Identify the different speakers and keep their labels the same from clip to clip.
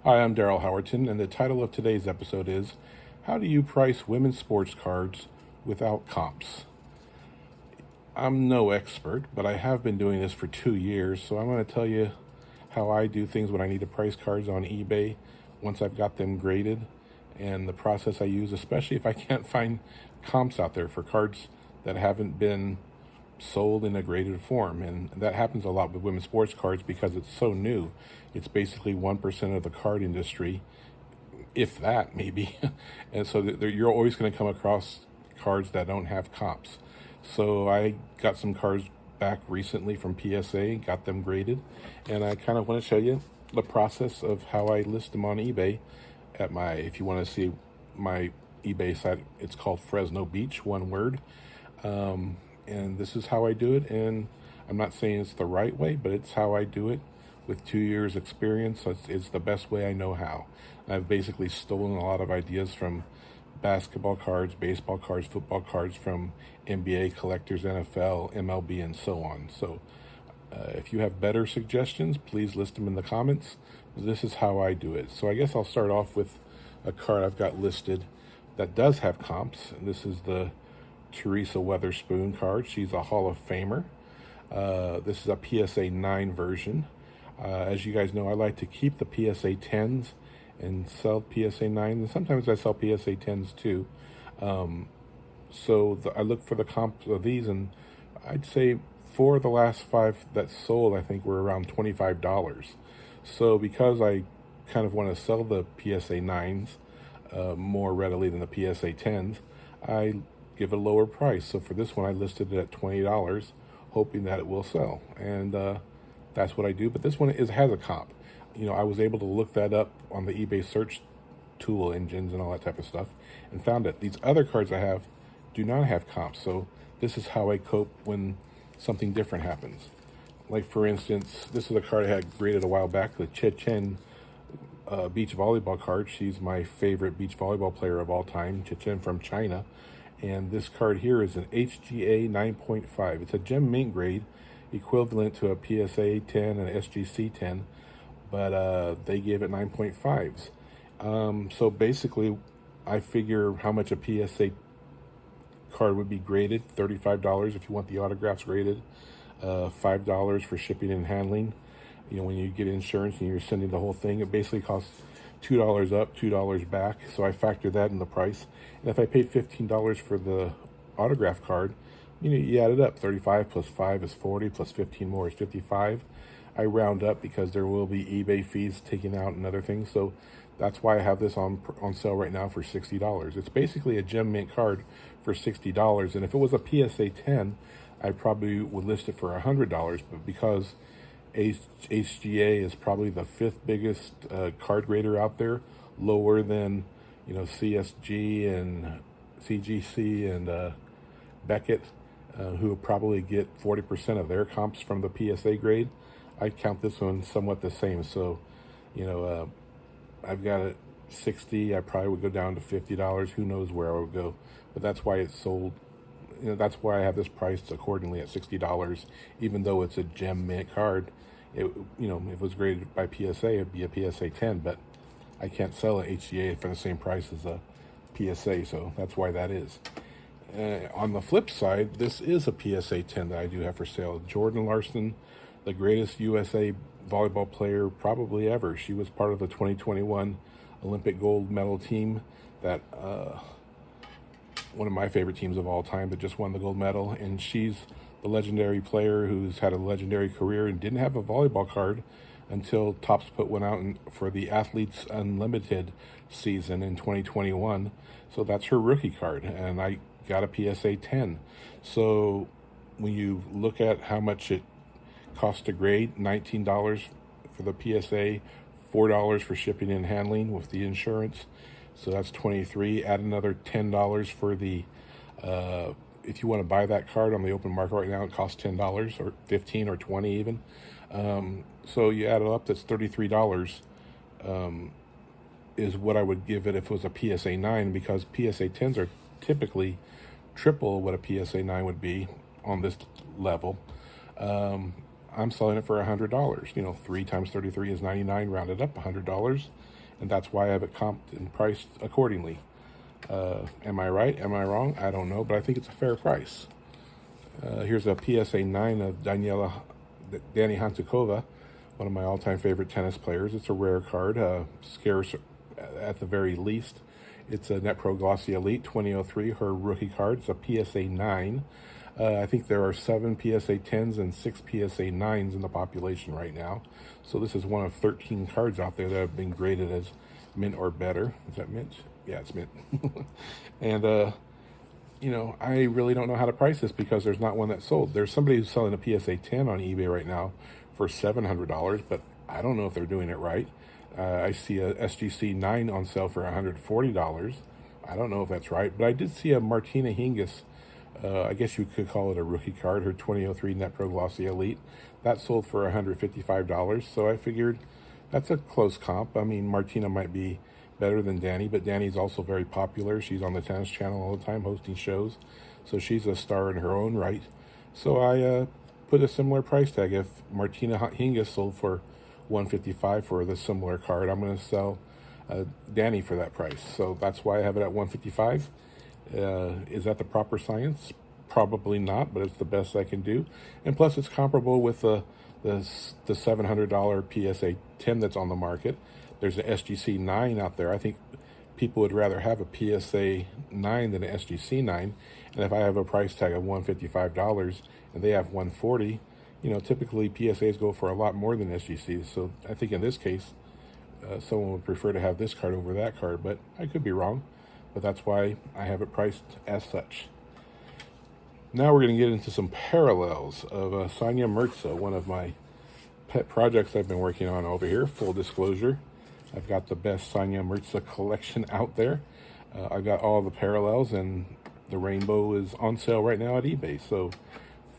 Speaker 1: Hi, I'm Daryl Howerton, and the title of today's episode is How Do You Price Women's Sports Cards Without Comps? I'm no expert, but I have been doing this for 2 years, so I'm going to tell you how I do things when I need to price cards on eBay once I've got them graded, and the process I use, especially if I can't find comps out there for cards that haven't been sold in a graded form. And that happens a lot with women's sports cards because it's so new. It's basically 1% of the card industry, if that, maybe. And so you're always going to come across cards that don't have comps. So I got some cards back recently from PSA, got them graded, and I kind of want to show you the process of how I list them on eBay at if you want to see my eBay site, it's called Fresno Beach, one word. And this is how I do it, and I'm not saying it's the right way, but it's how I do it with 2 years experience. So it's the best way I know how. I've basically stolen a lot of ideas from basketball cards, baseball cards, football cards, from NBA collectors, NFL, MLB, and so on. So if you have better suggestions, please list them in the comments. This is how I do it. So I guess I'll start off with a card I've got listed that does have comps. And this is the Teresa Weatherspoon card. She's a Hall of Famer. This is a PSA 9 version. As you guys know, I like to keep the PSA 10s and sell PSA 9s, and sometimes I sell PSA 10s too. I look for the comps of these, and I'd say 4 of the last 5 that sold, I think, were around $25. So because I kind of want to sell the PSA 9s more readily than the PSA 10s, I give it a lower price. So for this one, I listed it at $20, hoping that it will sell. And that's what I do. But this one has a comp. You know, I was able to look that up on the eBay search tool engines and all that type of stuff, and found that these other cards I have do not have comps. So this is how I cope when something different happens. Like, for instance, this is a card I had graded a while back, the Chechen beach volleyball card. She's my favorite beach volleyball player of all time, Chechen from China. And this card here is an HGA 9.5. It's a gem mint grade, equivalent to a PSA 10 and SGC 10, but they gave it 9.5s. So basically, I figure how much a PSA card would be graded: $35 if you want the autographs graded, $5 for shipping and handling. You know, when you get insurance and you're sending the whole thing, it basically costs $2 up, $2 back. So I factor that in the price. And if I paid $15 for the autograph card, you add it up. 35 plus 5 is 40, plus 15 more is 55. I round up because there will be eBay fees taken out and other things. So that's why I have this on sale right now for $60. It's basically a gem mint card for $60. And if it was a PSA 10, I probably would list it for $100. But because HGA is probably the 5th biggest card grader out there, lower than CSG and CGC and Beckett, who probably get 40% of their comps from the PSA grade. I count this one somewhat the same. So, I've got it 60. I probably would go down to $50. Who knows where I would go? But that's why it's sold. That's why I have this priced accordingly at $60, even though it's a gem mint card. If it was graded by PSA, it'd be a PSA 10, but I can't sell an HGA for the same price as a PSA, so that's why that is. On the flip side, this is a PSA 10 that I do have for sale. Jordan Larson, the greatest USA volleyball player probably ever. She was part of the 2021 Olympic gold medal team that one of my favorite teams of all time that just won the gold medal. And she's the legendary player who's had a legendary career and didn't have a volleyball card until Topps put one out for the Athletes Unlimited season in 2021. So that's her rookie card, and I got a PSA 10. So when you look at how much it costs to grade, $19 for the PSA, $4 for shipping and handling with the insurance. So that's $23. Add another $10 for the, if you want to buy that card on the open market right now, it costs $10 or $15 or $20 even. So you add it up, that's $33 is what I would give it if it was a PSA 9, because PSA 10s are typically triple what a PSA 9 would be on this level. I'm selling it for $100. 3 times 33 is 99, rounded up $100, and that's why I have it comped and priced accordingly. Am I right? Am I wrong? I don't know, but I think it's a fair price. Here's a PSA 9 of Dani Hantuchova, one of my all-time favorite tennis players. It's a rare card, scarce at the very least. It's a NetPro Glossy Elite 2003, her rookie card. It's a PSA 9. I think there are 7 PSA 10s and 6 PSA 9s in the population right now. So this is one of 13 cards out there that have been graded as mint or better. Is that mint? Yeah, it's mint. And, I really don't know how to price this because there's not one that's sold. There's somebody who's selling a PSA 10 on eBay right now for $700, but I don't know if they're doing it right. I see a SGC 9 on sale for $140. I don't know if that's right, but I did see a Martina Hingis, I guess you could call it a rookie card, her 2003 NetPro Glossy Elite. That sold for $155, so I figured that's a close comp. I mean, Martina might be better than Dani, but Dani's also very popular. She's on the Tennis Channel all the time hosting shows, so she's a star in her own right. So I put a similar price tag. If Martina Hingis sold for $155 for the similar card, I'm going to sell Dani for that price. So that's why I have it at $155. Is that the proper science? Probably not, but it's the best I can do. And plus, it's comparable with the $700 PSA 10 that's on the market. There's an SGC 9 out there. I think people would rather have a PSA 9 than an SGC 9. And if I have a price tag of $155 and they have $140, typically PSAs go for a lot more than SGCs. So I think in this case, someone would prefer to have this card over that card, but I could be wrong. But that's why I have it priced as such. Now we're going to get into some parallels of Sanya Mirza, one of my pet projects I've been working on over here. Full disclosure, I've got the best Sanya Mirza collection out there. I've got all the parallels, and the rainbow is on sale right now at eBay. So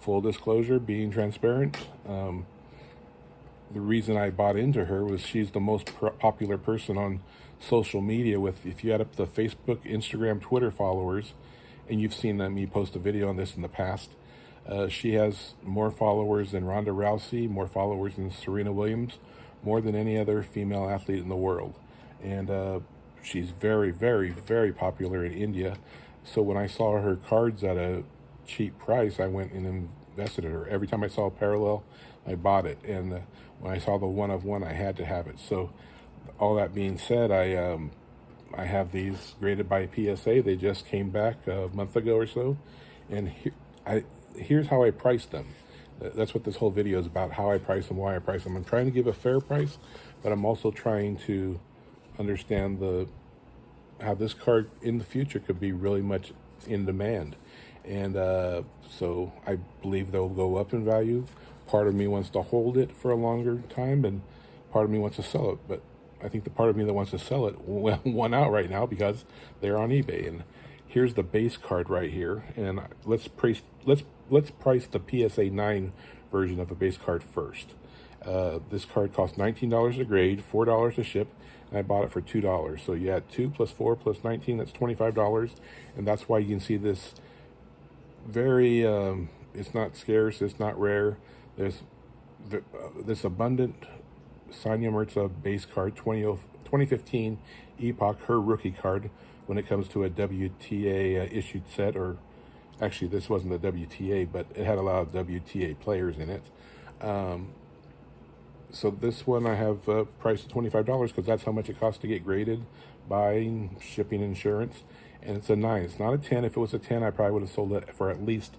Speaker 1: full disclosure, being transparent, the reason I bought into her was she's the most popular person on social media. If you add up the Facebook, Instagram, Twitter followers, and you've seen me post a video on this in the past, she has more followers than Ronda Rousey, more followers than Serena Williams, more than any other female athlete in the world. And she's very, very, very popular in India. So when I saw her cards at a cheap price, I went and invested in her. Every time I saw a parallel, I bought it. And when I saw the one of one, I had to have it. So all that being said, I have these graded by PSA. They just came back a month ago or so. And here's how I priced them. That's what this whole video is about, how I price them, why I price them. I'm trying to give a fair price, but I'm also trying to understand how this card in the future could be really much in demand. And so I believe they'll go up in value. Part of me wants to hold it for a longer time, and part of me wants to sell it. But I think the part of me that wants to sell it won out right now because they're on eBay. And here's the base card right here. And let's price the PSA 9 version of a base card first. This card costs $19 to grade, $4 to ship, and I bought it for $2. So you add 2 plus 4 plus 19, that's $25. And that's why you can see this very, it's not scarce, it's not rare. There's this abundant Sanya Mirza base card, 2015 Epoch, her rookie card, when it comes to a WTA issued set, or actually this wasn't the WTA, but it had a lot of WTA players in it. So this one I have priced at $25 because that's how much it costs to get graded, buying, shipping, insurance, and it's a 9. It's not a 10. If it was a 10, I probably would have sold it for at least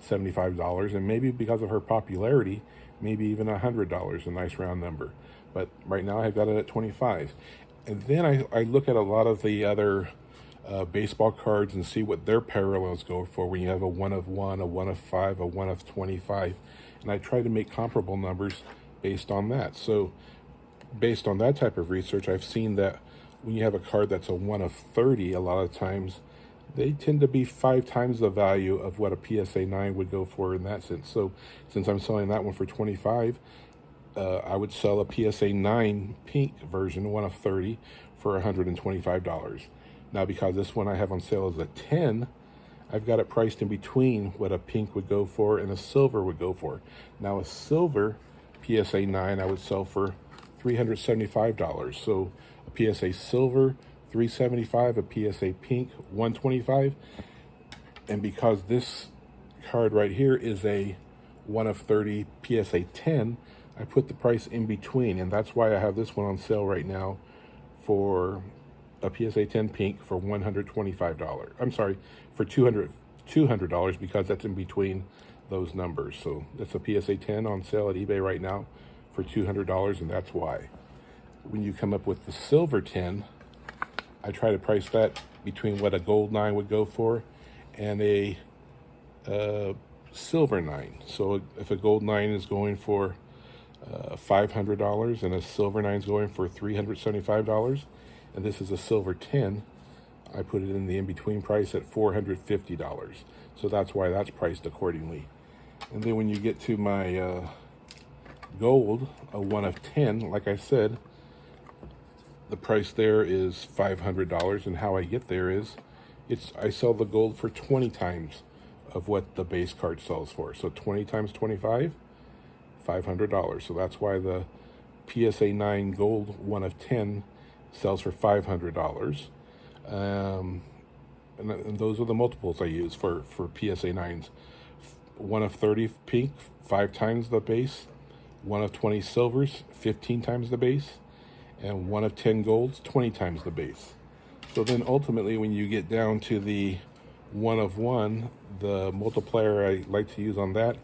Speaker 1: $75, and maybe because of her popularity, maybe even $100, a nice round number. But right now I got it at $25. And then I look at a lot of the other baseball cards and see what their parallels go for when you have a 1 of 1, a 1 of 5, a 1 of 25. And I try to make comparable numbers based on that. So based on that type of research, I've seen that when you have a card that's a 1 of 30, a lot of times they tend to be 5 times the value of what a PSA 9 would go for in that sense. So since I'm selling that one for $25, I would sell a PSA 9 pink version, 1 of 30, for $125. Now, because this one I have on sale as a 10, I've got it priced in between what a pink would go for and a silver would go for. Now, a silver PSA 9 I would sell for $375. So a PSA silver, $375, a PSA pink, $125. And because this card right here is a 1 of 30 PSA 10, I put the price in between, and that's why I have this one on sale right now for a PSA 10 pink for $125. I'm sorry, for $200 because that's in between those numbers. So that's a PSA 10 on sale at eBay right now for $200, and that's why. When you come up with the silver 10, I try to price that between what a gold 9 would go for and a silver 9. So if a gold 9 is going for $500 and a silver 9 is going for $375, and this is a silver 10, I put it in the in-between price at $450. So that's why that's priced accordingly. And then when you get to my gold, a 1 of 10, like I said, the price there is $500, and how I get there is I sell the gold for 20 times of what the base card sells for. So 20 times 25, $500. So that's why the PSA 9 gold 1 of 10 sells for $500. And those are the multiples I use for PSA 9s. 1 of 30 pink, 5 times the base. 1 of 20 silvers, 15 times the base. And 1 of 10 golds, 20 times the base. So then ultimately when you get down to the 1 of 1, the multiplier I like to use on that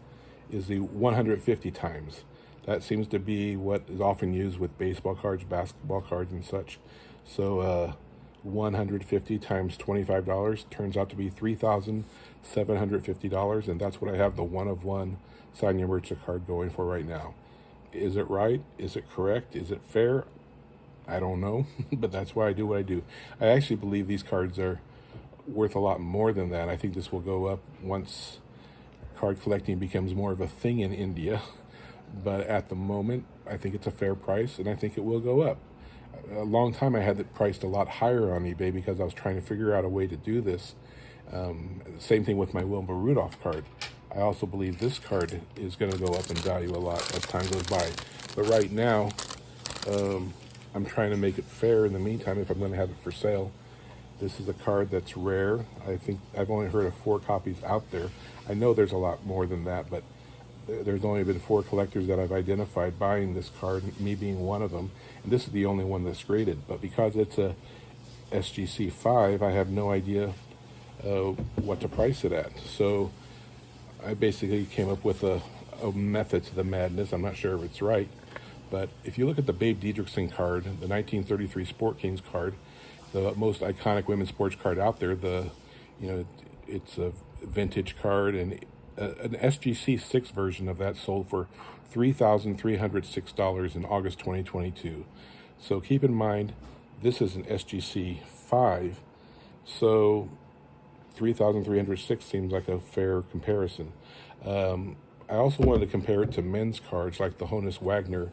Speaker 1: is the 150 times. That seems to be what is often used with baseball cards, basketball cards, and such. So 150 times $25 turns out to be $3,750, and that's what I have the 1 of 1 Sign Your Merchant card going for right now. Is it right? Is it correct? Is it fair? I don't know, but that's why I do what I do. I actually believe these cards are worth a lot more than that. I think this will go up once card collecting becomes more of a thing in India. But at the moment, I think it's a fair price, and I think it will go up. A long time I had it priced a lot higher on eBay because I was trying to figure out a way to do this. Same thing with my Wilma Rudolph card. I also believe this card is going to go up in value a lot as time goes by. But right now, I'm trying to make it fair in the meantime if I'm going to have it for sale. This is a card that's rare. I think I've only heard of 4 copies out there. I know there's a lot more than that, but there's only been 4 collectors that I've identified buying this card, me being one of them. And this is the only one that's graded. But because it's a SGC 5, I have no idea what to price it at. So I basically came up with a method to the madness. I'm not sure if it's right. But if you look at the Babe Didrikson card, the 1933 Sport Kings card, the most iconic women's sports card out there, it's a vintage card, and an SGC 6 version of that sold for $3,306 in August 2022. So keep in mind, this is an SGC 5, so $3,306 seems like a fair comparison. I also wanted to compare it to men's cards like the Honus Wagner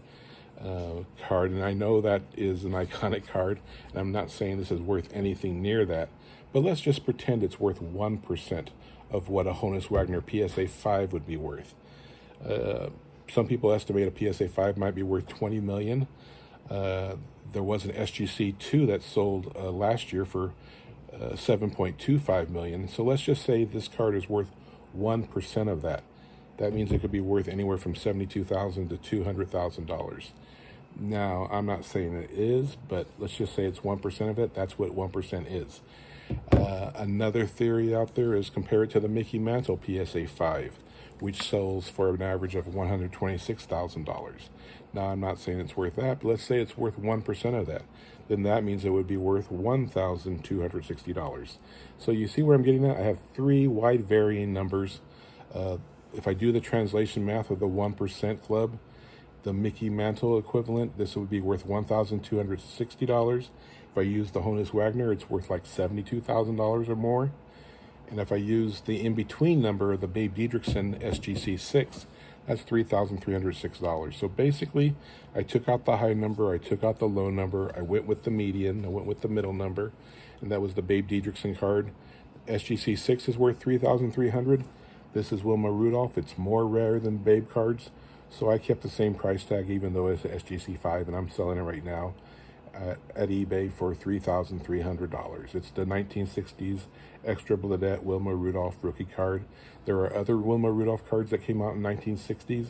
Speaker 1: card, and I know that is an iconic card, and I'm not saying this is worth anything near that, but let's just pretend it's worth 1% of what a Honus Wagner PSA 5 would be worth. Some people estimate a PSA 5 might be worth $20 million. There was an SGC 2 that sold last year for $7.25 million. So let's just say this card is worth 1% of that. That means it could be worth anywhere from $72,000 to $200,000. Now, I'm not saying it is, but let's just say it's 1% of it. That's what 1% is. Another theory out there is compare it to the Mickey Mantle PSA 5, which sells for an average of $126,000. Now, I'm not saying it's worth that, but let's say it's worth 1% of that. Then that means it would be worth $1,260. So you see where I'm getting at? I have 3 wide varying numbers. If I do the translation math of the 1% club, the Mickey Mantle equivalent, this would be worth $1,260. If I use the Honus Wagner, it's worth like $72,000 or more. And if I use the in-between number, the Babe Didrikson SGC 6, that's $3,306. So basically, I took out the high number, I took out the low number, I went with the median, I went with the middle number, and that was the Babe Didrikson card. SGC 6 is worth 3,300. This is Wilma Rudolph. It's more rare than Babe cards, so I kept the same price tag even though it's SGC 5, and I'm selling it right now at eBay for $3,300. It's the 1960s Extra Bladette Wilma Rudolph rookie card. There are other Wilma Rudolph cards that came out in 1960s,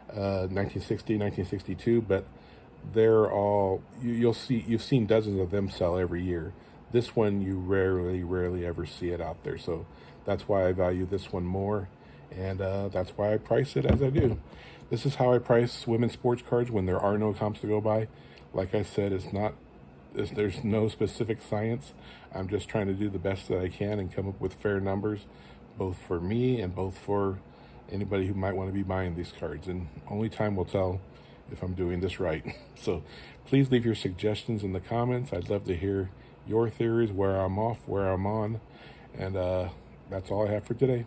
Speaker 1: 1960, 1962, but they're all, you've seen dozens of them sell every year. This one you rarely ever see it out there, so that's why I value this one more, and that's why I price it as I do. This is how I price women's sports cards when there are no comps to go by. Like I said, there's no specific science. I'm just trying to do the best that I can and come up with fair numbers, both for me and both for anybody who might want to be buying these cards. And only time will tell if I'm doing this right. So please leave your suggestions in the comments. I'd love to hear your theories, where I'm off, where I'm on. And that's all I have for today.